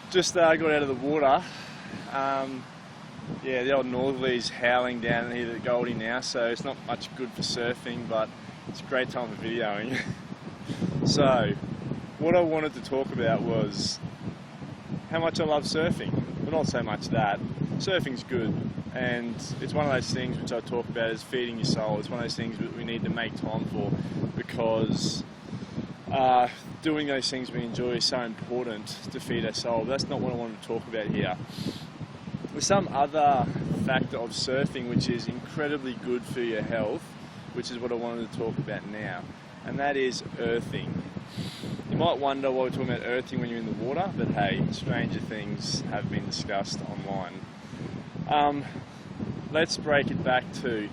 Just got out of the water. Yeah, the old northerly's howling down here at Goldie now, so it's not much good for surfing, but it's a great time for videoing. So, what I wanted to talk about was how much I love surfing. But not so much that. Surfing's good, and it's one of those things which I talk about as feeding your soul. It's one of those things that we need to make time for, because doing those things we enjoy is so important to feed our soul. But that's not what I wanted to talk about here. There's some other factor of surfing which is incredibly good for your health, which is what I wanted to talk about now, and that is earthing. You might wonder why we're talking about earthing when you're in the water, but hey, stranger things have been discussed online. Let's break it back to,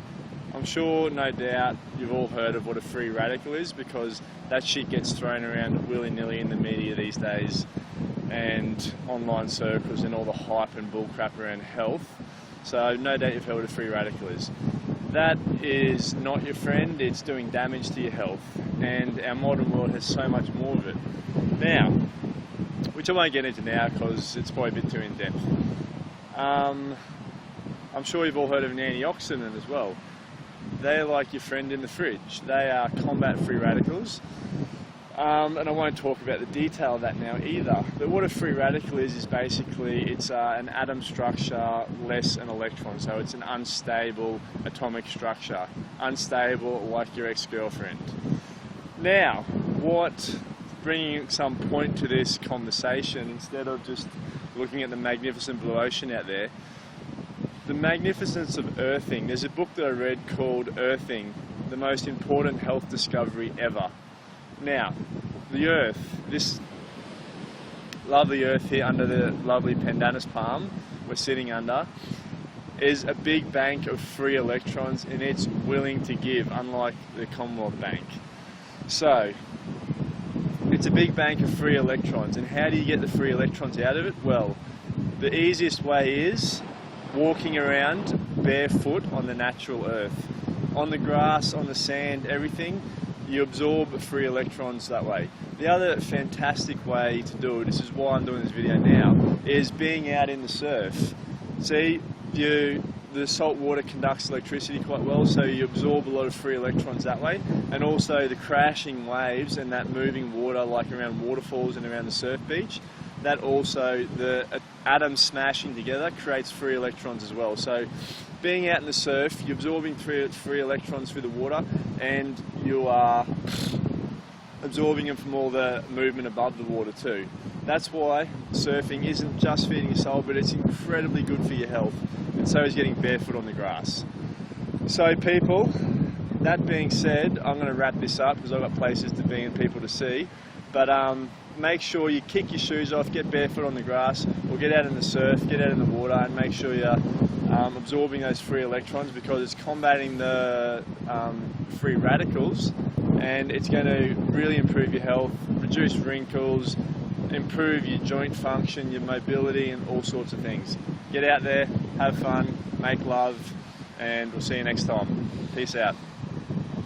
I'm sure, no doubt, you've all heard of what a free radical is, because that shit gets thrown around willy-nilly in the media these days and online circles and all the hype and bullcrap around health. So no doubt you've heard what a free radical is. That is not your friend, it's doing damage to your health, and our modern world has so much more of it. Now, which I won't get into now because it's probably a bit too in-depth. I'm sure you've all heard of an antioxidant as well. They're like your friend in the fridge. They are combat free radicals. And I won't talk about the detail of that now either. But what a free radical is basically it's an atom structure less an electron. So it's an unstable atomic structure. Unstable like your ex-girlfriend. Now, bringing some point to this conversation, instead of just looking at the magnificent blue ocean out there, the magnificence of earthing. There's a book that I read called Earthing, the most important health discovery ever. Now, the earth, this lovely earth here under the lovely pandanus palm we're sitting under, is a big bank of free electrons, and it's willing to give, unlike the Commonwealth Bank. So, it's a big bank of free electrons, and how do you get the free electrons out of it? Well, the easiest way is walking around barefoot on the natural earth. On the grass, on the sand, everything, you absorb free electrons that way. The other fantastic way to do it, this is why I'm doing this video now, is being out in the surf. See, the salt water conducts electricity quite well, so you absorb a lot of free electrons that way, and also the crashing waves and that moving water, like around waterfalls and around the surf beach, that also, the atoms smashing together creates free electrons as well. So being out in the surf, you're absorbing free electrons through the water, and you are absorbing them from all the movement above the water too. That's why surfing isn't just feeding your soul, but it's incredibly good for your health, and so is getting barefoot on the grass. So people, that being said, I'm going to wrap this up because I've got places to be and people to see, but make sure you kick your shoes off, get barefoot on the grass, or get out in the surf, get out in the water, and make sure you're absorbing those free electrons, because it's combating the free radicals, and it's going to really improve your health, reduce wrinkles, improve your joint function, your mobility, and all sorts of things. Get out there, have fun, make love, and we'll see you next time. Peace out.